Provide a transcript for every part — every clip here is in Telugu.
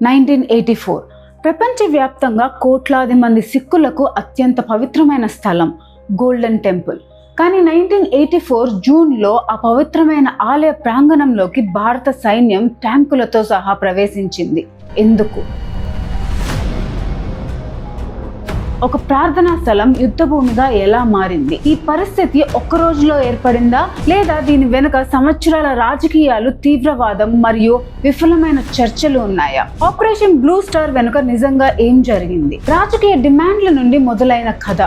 1984 ప్రపంచవ్యాప్తంగా కోట్లాది మంది సిక్కులకు అత్యంత పవిత్రమైన స్థలం గోల్డెన్ టెంపుల్. కానీ 1984 జూన్లో ఆ పవిత్రమైన ఆలయ ప్రాంగణంలోకి భారత సైన్యం ట్యాంకులతో సహా ప్రవేశించింది. ఎందుకు? ఒక ప్రార్థనా స్థలం యుద్ధభూమిగా ఎలా మారింది? ఈ పరిస్థితి ఒక్క రోజులో ఏర్పడిందా, లేదా దీని వెనుక సంవత్సరాల రాజకీయాలు, తీవ్రవాదం మరియు విఫలమైన చర్చలు ఉన్నాయా? ఆపరేషన్ బ్లూ స్టార్ వెనుక నిజంగా ఏం జరిగింది? రాజకీయ డిమాండ్ల నుండి మొదలైన కథ.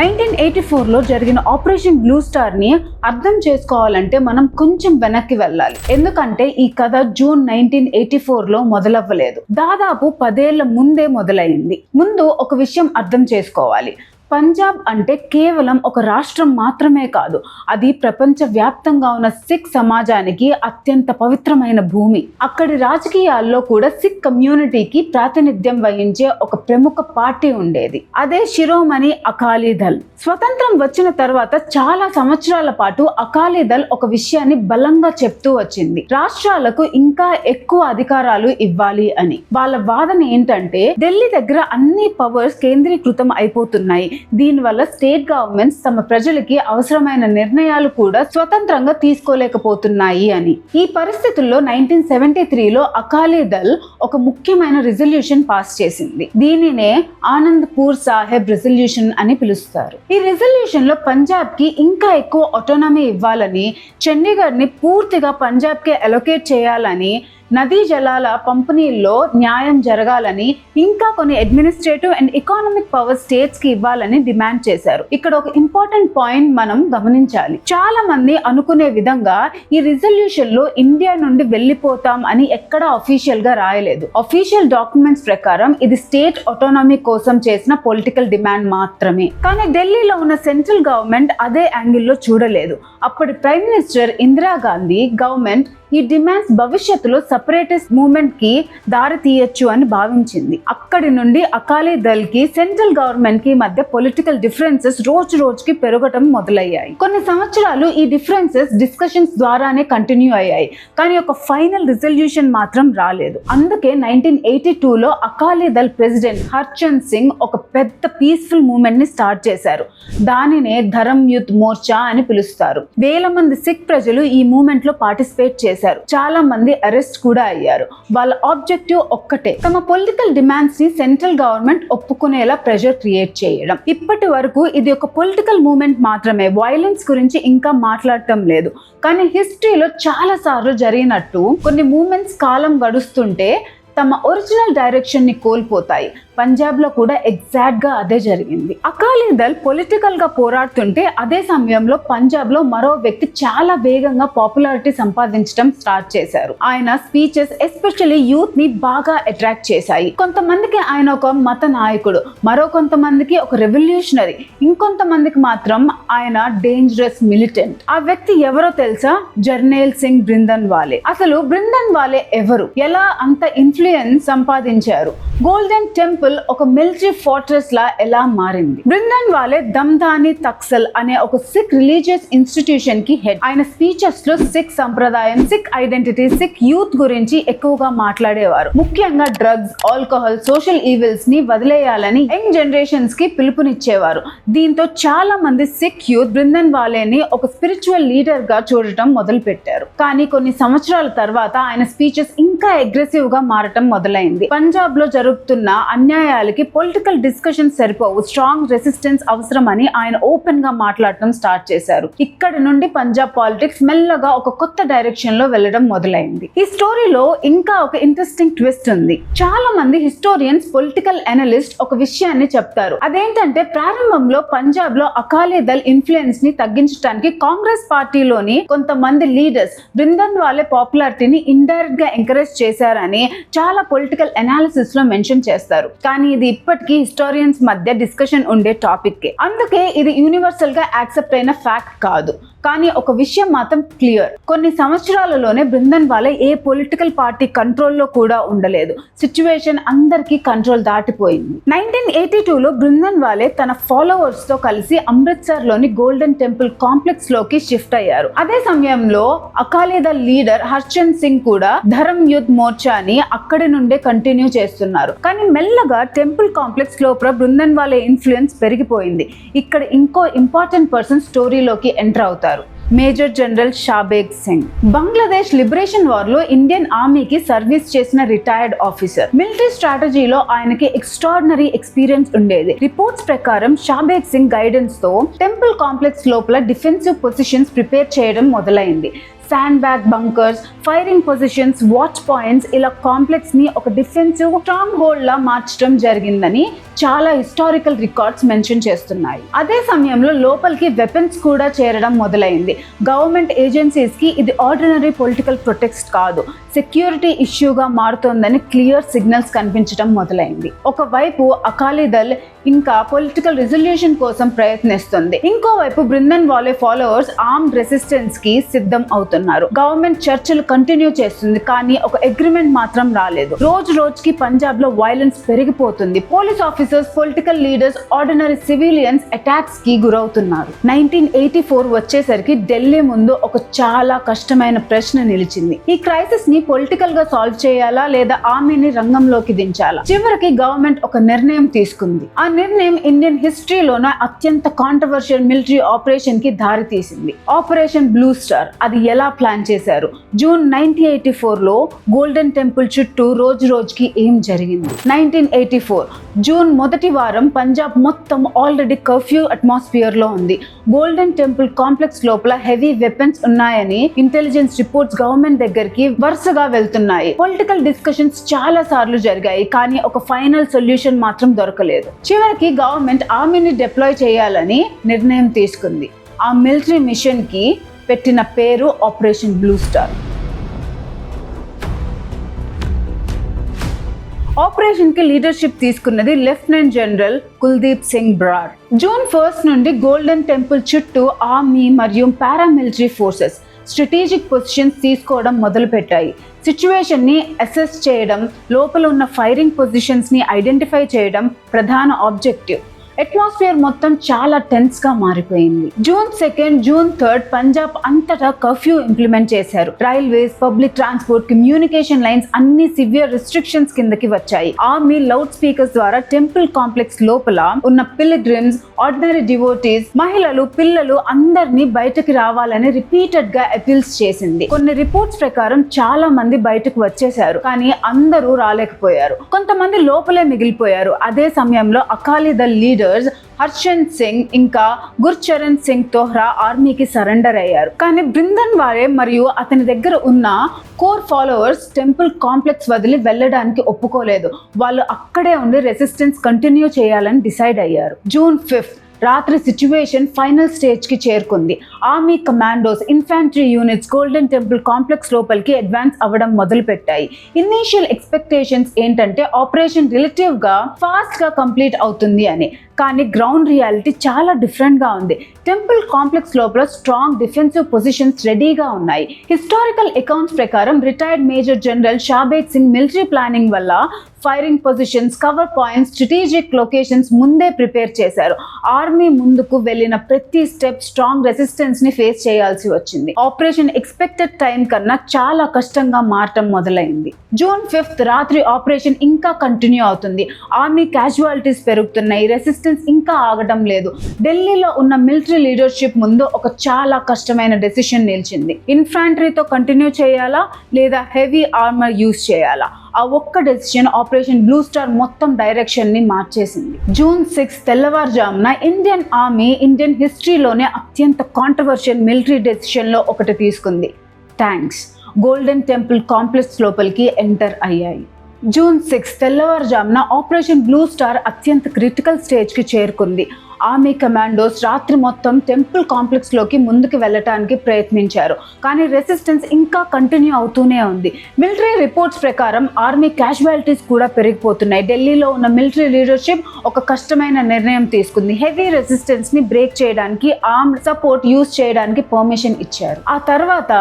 1984లో జరిగిన ఆపరేషన్ బ్లూ స్టార్ ని అర్థం చేసుకోవాలంటే మనం కొంచెం వెనక్కి వెళ్ళాలి. ఎందుకంటే ఈ కథ జూన్ 1984లో మొదలవ్వలేదు, దాదాపు 10 ఏళ్ల ముందే మొదలైంది. ముందు ఒక విషయం అర్థం చేసుకోవాలి. పంజాబ్ అంటే కేవలం ఒక రాష్ట్రం మాత్రమే కాదు, అది ప్రపంచ వ్యాప్తంగా ఉన్న సిక్ సమాజానికి అత్యంత పవిత్రమైన భూమి. అక్కడి రాజకీయాల్లో కూడా సిక్ కమ్యూనిటీకి ప్రాతినిధ్యం వహించే ఒక ప్రముఖ పార్టీ ఉండేది, అదే శిరోమణి అకాలీ దళ్. స్వతంత్రం వచ్చిన తర్వాత చాలా సంవత్సరాల పాటు అకాలీ దళ్ ఒక విషయాన్ని బలంగా చెప్తూ వచ్చింది: రాష్ట్రాలకు ఇంకా ఎక్కువ అధికారాలు ఇవ్వాలి అని. వాళ్ళ వాదన ఏంటంటే ఢిల్లీ దగ్గర అన్ని పవర్స్ కేంద్రీకృతం అయిపోతున్నాయి, దీనివల్ల స్టేట్ గవర్నమెంట్స్ తమ ప్రజలకి అవసరమైన నిర్ణయాలు కూడా స్వతంత్రంగా తీసుకోలేకపోతున్నాయి అని. ఈ పరిస్థితుల్లో 1973లో అకాలీ దళ్ ఒక ముఖ్యమైన రిజల్యూషన్ పాస్ చేసింది. దీనినే ఆనంద్పూర్ సాహెబ్ రిజల్యూషన్ అని పిలుస్తారు. ఈ రిజల్యూషన్ లో పంజాబ్ కి ఇంకా ఎక్కువ ఆటోనమీ ఇవ్వాలని, చండీగఢ్ ని పూర్తిగా పంజాబ్ కి అలొకేట్ చేయాలని, నదీ జలాల పంపిణీల్లో న్యాయం జరగాలని, ఇంకా కొన్ని administrative and economic power states కి ఇవ్వాలని డిమాండ్ చేశారు. ఇక్కడ ఒక ఇంపార్టెంట్ పాయింట్ మనం గమనించాలి. చాలా మంది అనుకునే విధంగా ఈ రిజల్యూషన్ లో ఇండియా నుండి వెళ్ళిపోతాం అని ఎక్కడా అఫీషియల్ గా రాయలేదు. అఫీషియల్ డాక్యుమెంట్స్ ప్రకారం ఇది స్టేట్ ఆటోనమీ కోసం చేసిన పొలిటికల్ డిమాండ్ మాత్రమే. కానీ ఢిల్లీలో ఉన్న సెంట్రల్ గవర్నమెంట్ అదే యాంగిల్లో చూడలేదు. అప్పటి ప్రైమ్ మినిస్టర్ ఇందిరాగాంధీ గవర్నమెంట్ ఈ డిమాండ్స్ భవిష్యత్తులో సెపరేటిస్ట్ మూవ్మెంట్ కి దారి తీయొచ్చు అని భావించింది. అక్కడి నుండి అకాలీ దళ్ కి సెంట్రల్ గవర్నమెంట్ కి మధ్య పొలిటికల్ డిఫరెన్సెస్ రోజు రోజుకి పెరగటం మొదలయ్యాయి. కొన్ని సంవత్సరాలు ఈ డిఫరెన్సెస్ డిస్కషన్స్ ద్వారానే కంటిన్యూ అయ్యాయి, కానీ ఒక ఫైనల్ రిజల్యూషన్ మాత్రం రాలేదు. అందుకే 1982లో అకాలీ దళ్ ప్రెసిడెంట్ హర్చంద్ సింగ్ ఒక పెద్ద పీస్ఫుల్ మూవ్మెంట్ ని స్టార్ట్ చేశారు. దానినే ధరమ్ యుద్ధ్ మోర్చా అని పిలుస్తారు. వేల మంది సిక్ ప్రజలు ఈ మూవ్మెంట్ లో పార్టిసిపేట్ చేశారు. చాలా మంది అరెస్ట్ కూడా అయ్యారు. వాళ్ళ ఆబ్జెక్టివ్ ఒక్కటే, తమ పొలిటికల్ డిమాండ్స్ ని సెంట్రల్ గవర్నమెంట్ ఒప్పుకునేలా ప్రెషర్ క్రియేట్ చేయడం. ఇప్పటి వరకు ఇది ఒక పొలిటికల్ మూవ్మెంట్ మాత్రమే, వైలెన్స్ గురించి ఇంకా మాట్లాడటం లేదు. కానీ హిస్టరీలో చాలా సార్లు జరిగినట్టు కొన్ని మూవ్మెంట్స్ కాలం గడుస్తుంటే తమ ఒరిజినల్ డైరెక్షన్ ని కోల్పోతాయి. పంజాబ్ లో కూడా ఎగ్జాక్ట్ గా అదే జరిగింది. అకాలీ దళ్ పొలిటికల్ గా పోరాడుతుంటే అదే సమయంలో పంజాబ్ లో మరో వ్యక్తి చాలా వేగంగా పాపులారిటీ సంపాదించడం స్టార్ట్ చేశారు. ఆయన స్పీచెస్ ఎస్పెషల్లీ యూత్ ని బాగా అట్రాక్ట్ చేశాయి. కొంతమందికి ఆయన ఒక మత నాయకుడు, మరో కొంతమందికి ఒక రెవల్యూషనరీ, ఇంకొంతమందికి మాత్రం ఆయన డేంజరస్ మిలిటెంట్. ఆ వ్యక్తి ఎవరో తెలుసా? జర్నైల్ సింగ్ భింద్రన్వాలే. అసలు భింద్రన్వాలే ఎవరు, ఎలా అంత ఇన్ఫ్లుయెన్స్ సంపాదించారు? గోల్డెన్ టెంపుల్ ఒక మిలిటరీ ఫోర్ట్రెస్ లా ఎలా మారింది? భింద్రన్వాలే దమ్దాని తక్సల్ అనే ఒక సిక్ రిలీజియస్ ఇన్స్టిట్యూషన్ కి హెడ్. ఆయన స్పీచెస్ లో సిక్ సంప్రదాయం, సిక్ ఐడెంటిటీ, సిక్ యూత్ గురించి ఎక్కువగా మాట్లాడేవారు. ముఖ్యంగా డ్రగ్స్, ఆల్కహాల్, సోషల్ ఈవిల్స్ ని వదిలేయాలని యంగ్ జనరేషన్స్ కి పిలుపునిచ్చేవారు. దీంతో చాలా మంది సిక్ యూత్ భింద్రన్వాలేని ఒక స్పిరిచువల్ లీడర్ గా చూడటం మొదలు పెట్టారు. కానీ కొన్ని సంవత్సరాల తర్వాత ఆయన స్పీచెస్ ఇంకా అగ్రెసివ్ గా మారటం మొదలైంది. పంజాబ్ లో జరుగుతున్న అన్యాయాలకి పొలిటికల్ డిస్కషన్ సరిపోవు, స్ట్రాంగ్ రెసిస్టెన్స్ అవసరం అని ఆయన ఓపెన్ గా మాట్లాడటం స్టార్ట్ చేశారు. ఇక్కడ నుండి పంజాబ్ పాలిటిక్స్ మెల్లగా ఒక కొత్త డైరెక్షన్ లో వెళ్ళడం మొదలైంది. ఈ స్టోరీలో ఇంకా ఒక ఇంట్రెస్టింగ్ ట్విస్ట్ ఉంది. చాలా మంది హిస్టోరియన్స్, పొలిటికల్ అనలిస్ట్ ఒక విషయాన్ని చెప్తారు. అదేంటంటే ప్రారంభంలో పంజాబ్ లో అకాలీ దళ్ ఇన్ఫ్లుయెన్స్ ని తగ్గించడానికి కాంగ్రెస్ పార్టీలోని కొంతమంది లీడర్స్ భింద్రన్వాలే పాపులారిటీని ఇండైరెక్ట్ గా ఎంకరేజ్ చేశారని చాలా పొలిటికల్ అనాలిసిస్ లో మెన్షన్ చేస్తారు. కానీ ఇది ఇప్పటికీ హిస్టోరియన్స్ మధ్య డిస్కషన్ ఉండే టాపిక్. అందుకే ఇది యూనివర్సల్ గా యాక్సెప్ట్ అయిన ఫ్యాక్ట్ కాదు. కానీ ఒక విషయం మాత్రం క్లియర్, కొన్ని సంవత్సరాలలోనే బృందన్వాలే ఏ పొలిటికల్ పార్టీ కంట్రోల్లో కూడా ఉండలేదు. సిచ్యువేషన్ అందరికీ కంట్రోల్ దాటిపోయింది. 1982లో బృందన్వాలే తన ఫాలోవర్స్ తో కలిసి అమృత్సర్ లోని గోల్డెన్ టెంపుల్ కాంప్లెక్స్ లోకి షిఫ్ట్ అయ్యారు. అదే సమయంలో అకాలీదళ్ లీడర్ హర్చంద్ సింగ్ కూడా ధర్మ్ యుద్ధ్ మోర్చాని అక్కడి నుండే కంటిన్యూ చేస్తున్నారు. కానీ మెల్లగా టెంపుల్ కాంప్లెక్స్ లోపల బృందన్వాలే ఇన్ఫ్లుయెన్స్ పెరిగిపోయింది. ఇక్కడ ఇంకో ఇంపార్టెంట్ పర్సన్ స్టోరీలోకి ఎంటర్ అవుతారు, major general Shabeg Singh. Bangladesh liberation war లో ఇండియన్ ఆర్మీకి సర్వీస్ చేసిన రిటైర్డ్ ఆఫీసర్. మిలిటరీ స్ట్రాటజీలో ఆయనకి ఎక్స్ట్రాడినరీ ఎక్స్పీరియన్స్ ఉండేది. రిపోర్ట్స్ ప్రకారం షాబేగ్ సింగ్ గైడెన్స్ తో టెంపుల్ కాంప్లెక్స్ లోపల డిఫెన్సివ్ పొజిషన్స్ ప్రిపేర్ చేయడం మొదలైంది. Sand bag bunkers, firing positions, watch points, ఇలా కాంప్లెక్స్ ని ఒక డిఫెన్సివ్ స్ట్రాంగ్ హోల్డ్ లా మార్చడం జరిగిందని చాలా హిస్టారికల్ రికార్డ్స్ మెన్షన్ చేస్తున్నాయి. అదే సమయంలో లోపలికి వెపన్స్ కూడా చేరడం మొదలైంది. గవర్నమెంట్ ఏజెన్సీస్ కి ఇది ఆర్డినరీ పొలిటికల్ ప్రొటెక్ట్ కాదు, సెక్యూరిటీ ఇష్యూగా మారుతోందని క్లియర్ సిగ్నల్స్ కనిపించడం మొదలైంది. ఒకవైపు అకాలీదళ్ ఇంకా పొలిటికల్ రిజల్యూషన్ కోసం ప్రయత్నిస్తుంది, ఇంకోవైపు బృందన్వాలే ఫాలోవర్స్ ఆర్మ్డ్ రెసిస్టెన్స్ కి సిద్ధం అవుతున్నారు. గవర్నమెంట్ చర్చలు కంటిన్యూ చేస్తుంది, కానీ ఒక అగ్రిమెంట్ మాత్రం రాలేదు. రోజు రోజుకి పంజాబ్ లో వైలెన్స్ పెరిగిపోతుంది. Police officers, political leaders, ordinary civilians attacks కి గురవుతున్నారు. 1984 వచ్చేసరికి ఢిల్లీ ముందు ఒక చాలా కష్టమైన ప్రశ్న నిలిచింది. ఈ క్రైసిస్ ని పొలిటికల్ గా సాల్వ్ చేయాలా లేదా ఆర్మీని రంగంలోకి దించాలా? చివరికి గవర్నమెంట్ ఒక నిర్ణయం తీసుకుంది. ఆ నిర్ణయం ఇండియన్ హిస్టరీలోనే అత్యంత కాంట్రవర్షియల్ మిలిటరీ ఆపరేషన్ కి దారి తీసింది, ఆపరేషన్ బ్లూ స్టార్. అది ఎలా ప్లాన్ చేశారు? జూన్ 1984 లో గోల్డెన్ టెంపుల్ చుట్టూ రోజు రోజుకి ఏం జరిగింది? 1984 జూన్ మొదటి వారం పంజాబ్ మొత్తం ఆల్రెడీ కర్ఫ్యూ అట్మాస్ఫియర్ లో ఉంది. గోల్డెన్ టెంపుల్ కాంప్లెక్స్ లోపల హెవీ వెపన్స్ ఉన్నాయని ఇంటెలిజెన్స్ రిపోర్ట్స్ గవర్నమెంట్ దగ్గరికి వరుసగా వెళ్తున్నాయి. పొలిటికల్ డిస్కషన్స్ చాలా సార్లు జరిగాయి, కానీ ఒక ఫైనల్ సొల్యూషన్ మాత్రం దొరకలేదు. చివరికి గవర్నమెంట్ ఆర్మీని డిప్లాయ్ చేయాలని నిర్ణయం తీసుకుంది. ఆ మిలిటరీ మిషన్ కి పెట్టిన పేరు ఆపరేషన్ బ్లూ స్టార్. ఆపరేషన్ కి లీడర్షిప్ తీసుకున్నది lieutenant general Kuldeep Singh Brar. June 1 నుండి గోల్డెన్ టెంపుల్ చుట్టూ ఆర్మీ మరియు పారామిలిటరీ ఫోర్సెస్ స్ట్రాటజిక్ పొజిషన్స్ తీసుకోవడం మొదలుపెట్టాయి. సిచ్యువేషన్ ని అసెస్ చేయడం, లోపల ఉన్న ఫైరింగ్ పొజిషన్స్ ని ఐడెంటిఫై చేయడం ప్రధాన ఆబ్జెక్టివ్. అట్మాస్ఫియర్ మొత్తం చాలా టెన్స్ గా మారిపోయింది. జూన్ 2, జూన్ 3 పంజాబ్ అంతటా కర్ఫ్యూ ఇంప్లిమెంట్ చేశారు. Railways, public transport, communication lines అన్ని సివియర్ రిస్ట్రిక్షన్స్ కిందకి వచ్చాయి. ఆర్మీ లౌడ్ స్పీకర్స్ ద్వారా టెంపుల్ కాంప్లెక్స్ లోపల ఉన్న పిల్గ్రిమ్స్, ఆర్డినరీ డివోటీస్, మహిళలు, పిల్లలు అందరినీ బయటకి రావాలని రిపీటెడ్ గా అపీల్స్ చేసింది. కొన్ని రిపోర్ట్స్ ప్రకారం చాలా మంది బయటకు వచ్చేశారు, కానీ అందరూ రాలేకపోయారు. కొంతమంది లోపలే మిగిలిపోయారు. అదే సమయంలో అకాలీదళ్ లీడర్ హర్చంద్ సింగ్ ఇంకా గుర్చరణ్ సింగ్ తోహ్రా ఆర్మీకి సరెండర్ అయ్యారు. కానీ బృందన్వాలే మరియు అతని దగ్గర ఉన్న కోర్ ఫాలోవర్స్ టెంపుల్ కాంప్లెక్స్ వదిలి వెళ్ళడానికి ఒప్పుకోలేదు. వాళ్ళు అక్కడే ఉండి రెసిస్టెన్స్ కంటిన్యూ చేయాలని డిసైడ్ అయ్యారు. జూన్ 5 రాత్రి సిచ్యువేషన్ ఫైనల్ స్టేజ్ కి చేరుకుంది. Army commandos, infantry units golden temple complex లోపలికి అడ్వాన్స్ అవ్వడం మొదలు పెట్టాయి. ఇనీషియల్ ఎక్స్పెక్టేషన్స్ ఏంటంటే ఆపరేషన్ రిలేటివ్ గా ఫాస్ట్ గా కంప్లీట్ అవుతుంది అని, కానీ గ్రౌండ్ రియాలిటీ చాలా డిఫరెంట్ గా ఉంది. టెంపుల్ కాంప్లెక్స్ లోపల స్ట్రాంగ్ డిఫెన్సివ్ పొజిషన్స్ రెడీగా ఉన్నాయి. హిస్టారికల్ అకౌంట్స్ ప్రకారం retired major general Shabeg Singh military planning వల్ల firing positions, cover points, strategic locations ముందే ప్రిపేర్ చేశారు. ఆర్మీ ముందుకు వెళ్ళిన ప్రతి స్టెప్ స్ట్రాంగ్ రెసిస్టెన్స్ ని ఫేస్ చేయాల్సి వచ్చింది. ఆపరేషన్ ఎక్స్పెక్టెడ్ టైం కన్నా చాలా కష్టంగా మారటం మొదలైంది. జూన్ 5 రాత్రి ఆపరేషన్ ఇంకా కంటిన్యూ అవుతుంది. ఆర్మీ క్యాజువాలిటీస్ పెరుగుతున్నాయి, రెసిస్టెన్స్ ఇంకా ఆగడం లేదు. ఢిల్లీలో ఉన్న మిలిటరీ లీడర్షిప్ ముందు ఒక చాలా కష్టమైన డెసిషన్ నిలిచింది. ఇన్ఫాంట్రీతో కంటిన్యూ చేయాలా లేదా హెవీ ఆర్మర్ యూజ్ చేయాలా? ఆ ఒక్క డెసిషన్ ఆపరేషన్ బ్లూ స్టార్ మొత్తం డైరెక్షన్ ని మార్చేసింది. జూన్ 6 తెల్లవారుజామున ఇండియన్ ఆర్మీ ఇండియన్ హిస్టరీలోనే అత్యంత కాంట్రవర్షియల్ మిలిటరీ డెసిషన్ లో ఒకటి తీసుకుంది. ట్యాంక్స్ గోల్డెన్ టెంపుల్ కాంప్లెక్స్ లోపలికి ఎంటర్ అయ్యాయి. జూన్ 6 తెల్లవారుజామున ఆపరేషన్ బ్లూ స్టార్ అత్యంత క్రిటికల్ స్టేజ్ కి చేరుకుంది. ఆర్మీ కమాండోస్ రాత్రి మొత్తం టెంపుల్ కాంప్లెక్స్ లోకి ముందుకు వెళ్ళటానికి ప్రయత్నించారు. కానీ రెసిస్టెన్స్ ఇంకా కంటిన్యూ అవుతూనే ఉంది. మిలిటరీ రిపోర్ట్స్ ప్రకారం ఆర్మీ క్యాజువాలిటీస్ కూడా పెరిగిపోతున్నాయి. ఢిల్లీలో ఉన్న మిలిటరీ లీడర్షిప్ ఒక కష్టమైన నిర్ణయం తీసుకుంది. హెవీ రెసిస్టెన్స్ ని బ్రేక్ చేయడానికి ఆర్మ్డ్ సపోర్ట్ యూజ్ చేయడానికి పర్మిషన్ ఇచ్చారు. ఆ తర్వాత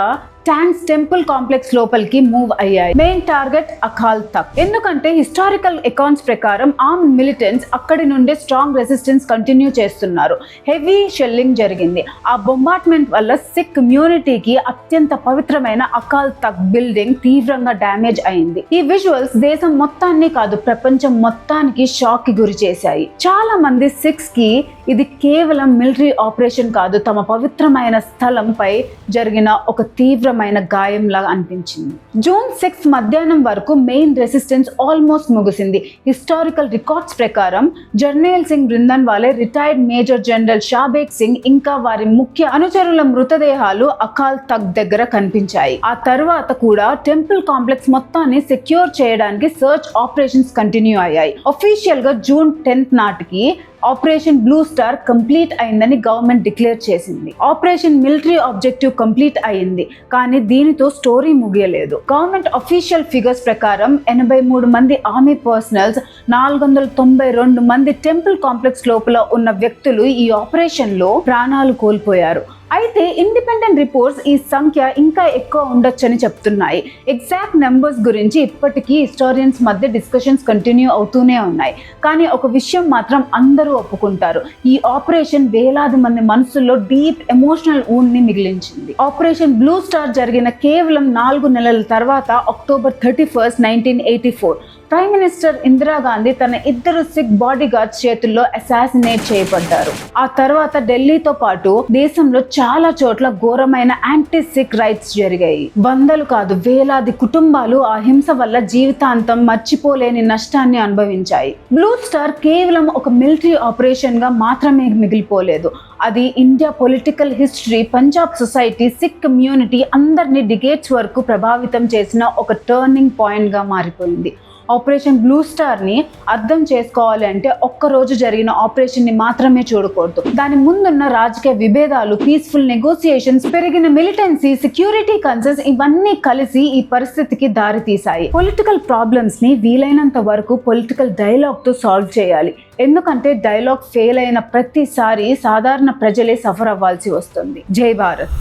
ట్యాంక్స్ టెంపుల్ కాంప్లెక్స్ లోపలికి మూవ్ అయ్యాయి. మెయిన్ టార్గెట్ అకాల్ తఖ్త్. ఎందుకంటే హిస్టారికల్ అకౌంట్స్ ప్రకారం ఆర్మ్ మిలిటెంట్స్ అక్కడి నుండే స్ట్రాంగ్ రెసిస్టెన్స్ కంటిన్యూ చేస్తున్నారు. హెవీ షెల్లింగ్ జరిగింది. ఆ బొంబార్డ్మెంట్ వల్ల సిక్ కమ్యూనిటీకి అత్యంత పవిత్రమైన అకాల్ తఖ్త్ బిల్డింగ్ తీవ్రంగా డ్యామేజ్ అయింది. ఈ విజువల్స్ దేశం మొత్తాన్ని కాదు, ప్రపంచం మొత్తానికి షాక్ కి గురి చేశాయి. చాలా మంది సిక్స్ కి ఇది కేవలం మిలిటరీ ఆపరేషన్ కాదు, తమ పవిత్రమైన స్థలంపై జరిగిన ఒక తీవ్రమైన గాయంలా అనిపించింది. జూన్ 6 మధ్యాహ్నం వరకు మెయిన్ రెసిస్టెన్స్ ఆల్మోస్ట్ ముగిసింది. హిస్టారికల్ రికార్డ్స్ ప్రకారం Jarnail Singh Bhindranwale, retired major general Shabeg Singh ఇంకా వారి ముఖ్య అనుచరుల మృతదేహాలు అకాల్ తఖ్త్ దగ్గర కనిపించాయి. ఆ తర్వాత కూడా టెంపుల్ కాంప్లెక్స్ మొత్తాన్ని సెక్యూర్ చేయడానికి సర్చ్ ఆపరేషన్స్ కంటిన్యూ అయ్యాయి. అఫీషియల్ గా జూన్ 10 నాటికి ఆపరేషన్ బ్లూ స్టార్ కంప్లీట్ అయిందని గవర్నమెంట్ డిక్లేర్ చేసింది. ఆపరేషన్ మిలిటరీ ఆబ్జెక్టివ్ కంప్లీట్ అయింది, కానీ దీనితో స్టోరీ ముగియలేదు. గవర్నమెంట్ అఫీషియల్ ఫిగర్స్ ప్రకారం 83 మంది ఆర్మీ పర్సనల్స్, 492 మంది టెంపుల్ కాంప్లెక్స్ లోపల ఉన్న వ్యక్తులు ఈ ఆపరేషన్ లో ప్రాణాలు కోల్పోయారు. అయితే ఇండిపెండెంట్ రిపోర్ట్స్ ఈ సంఖ్య ఇంకా ఎక్కువ ఉండొచ్చని చెప్తున్నాయి. ఎగ్జాక్ట్ నెంబర్స్ గురించి ఇప్పటికీ హిస్టారియన్స్ మధ్య డిస్కషన్స్ కంటిన్యూ అవుతూనే ఉన్నాయి. కానీ ఒక విషయం మాత్రం అందరూ ఒప్పుకుంటారు, ఈ ఆపరేషన్ వేలాది మంది మనసుల్లో డీప్ ఎమోషనల్ వూండ్ ని మిగిలించింది. ఆపరేషన్ బ్లూ స్టార్ జరిగిన కేవలం 4 నెలల తర్వాత అక్టోబర్ 31, 1984 ప్రైమ్ మినిస్టర్ ఇందిరాగాంధీ తన 2 సిక్ బాడీ గార్డ్స్ చేతుల్లో అసాసినేట్ చేయబడ్డారు. ఆ తర్వాత ఢిల్లీతో పాటు దేశంలో చాలా చోట్ల ఘోరమైన యాంటీ సిక్ రైట్స్ జరిగాయి. వందలు కాదు, వేలాది కుటుంబాలు ఆ హింస వల్ల జీవితాంతం మర్చిపోలేని నష్టాన్ని అనుభవించాయి. బ్లూ స్టార్ కేవలం ఒక మిలిటరీ ఆపరేషన్ గా మాత్రమే మిగిలిపోలేదు. అది India political history, Punjab society, Sikh community అందరినీ డికేట్స్ వరకు ప్రభావితం చేసిన ఒక టర్నింగ్ పాయింట్ గా మారిపోయింది. ఆపరేషన్ బ్లూ స్టార్ ని అర్థం చేసుకోవాలి అంటే ఒక్కరోజు జరిగిన ఆపరేషన్ ని మాత్రమే చూడకూడదు. దాని ముందున్న రాజకీయ విభేదాలు, పీస్ఫుల్ నెగోసియేషన్స్, పెరిగిన మిలిటెన్సీ, సెక్యూరిటీ కన్సర్న్స్ ఇవన్నీ కలిసి ఈ పరిస్థితికి దారి తీశాయి. పొలిటికల్ ప్రాబ్లమ్స్ ని వీలైనంత వరకు పొలిటికల్ డైలాగ్ తో సాల్వ్ చేయాలి. ఎందుకంటే డైలాగ్ ఫెయిల్ అయిన ప్రతిసారి సాధారణ ప్రజలే సఫర్ అవ్వాల్సి వస్తుంది. జై భారత్.